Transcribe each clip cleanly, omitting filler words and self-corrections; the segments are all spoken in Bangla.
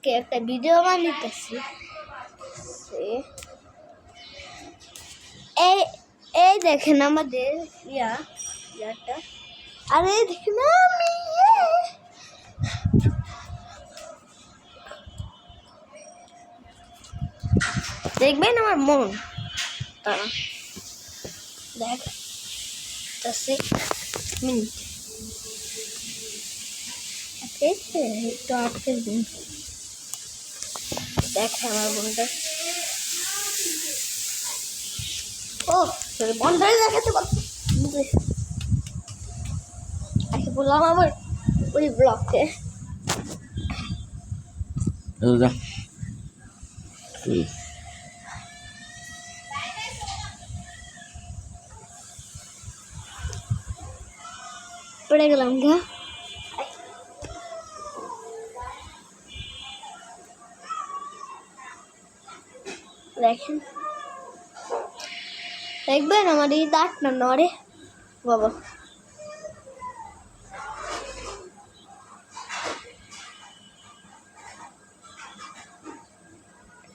আজকে একটা ভিডিও বানাইতেছি। এই এই দেখেন আমাদের ইয়াটা, আরে দেখেন আমি দেখবেন আমার মন তারা দেখ মিনিট একটু আটকে দিন। দেখে আমার বোনটা বন্ধ দেখাতে পারছি বললাম আবার ওই ব্লকে পড়ে গেলাম গা। দেখেন দেখবেন আমার এই দাঁতটা নড়ে বাবা।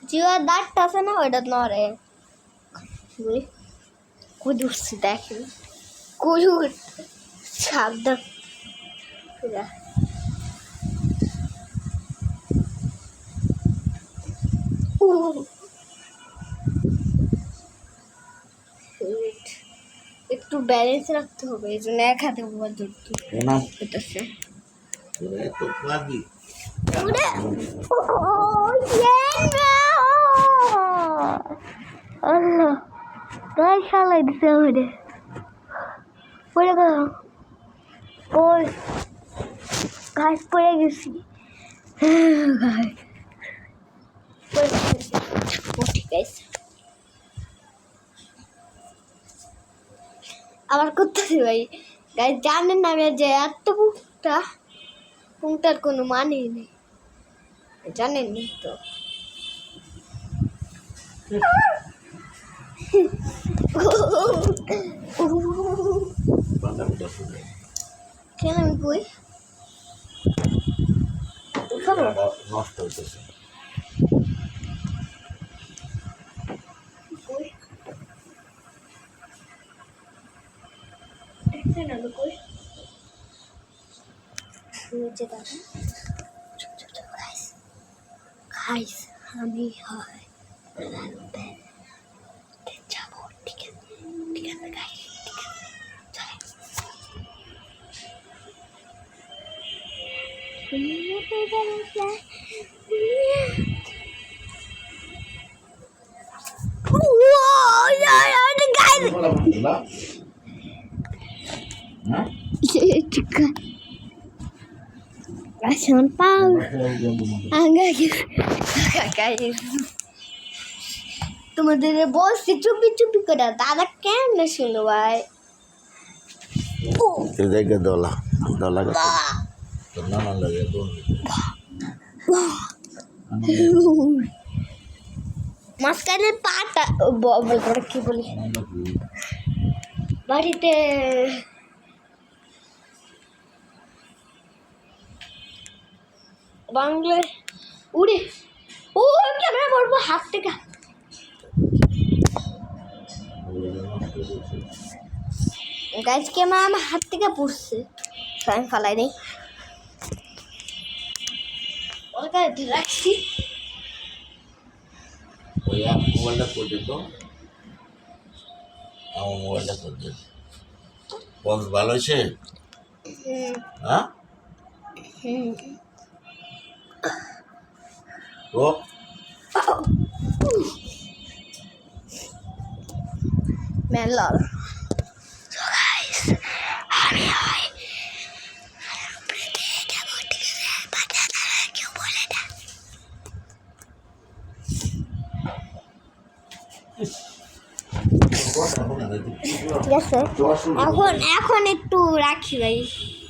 জিওর দাঁতটা আছে না ওইটা নড়ে কুদ উঠছি। দেখেন কুদ সাবধান একটু ব্যালেন্স রাখতে হবে, এই জন্য এক হাতে মোবাইল ধরতে হইতেছে। গাই শালাই দিতে হবে পড়ে গেলাম। ওই গাছ পড়ে গেছি ঠিক আছে আবার করতেছি ভাই। গাছ জানেন না আমি যে এত পুংটার কোনো মানে নেই, জানেননি তো। কেন আমি কই নষ্ট হইতেছে খাইস আমি হয় যাবো। ঠিক আছে ঠিক আছে গাইস, ঠিক আছে। Rasyon pau, guys. তোমাদের বলছি চুপি চুপি করে, দাদা কেন শুনো ভাই? জায়গা দলা দলা না লাগে মাঝখানে পাটা কি বলি বাড়িতে বাংলায় উড়ে ও ক্যামেরা পড়বো হাত থেকে। গাইজ ক্যামেরা আমার হাত থেকে পড়ছে, আমি ফালাই নেই রাখছি। মোবাইলটা করবে তো আমার মোবাইলটা করবে। বক্স ভালো হয়েছে? হ্যাঁ তো মেলার ঠিক আছে এখন একটু রাখি ভাই।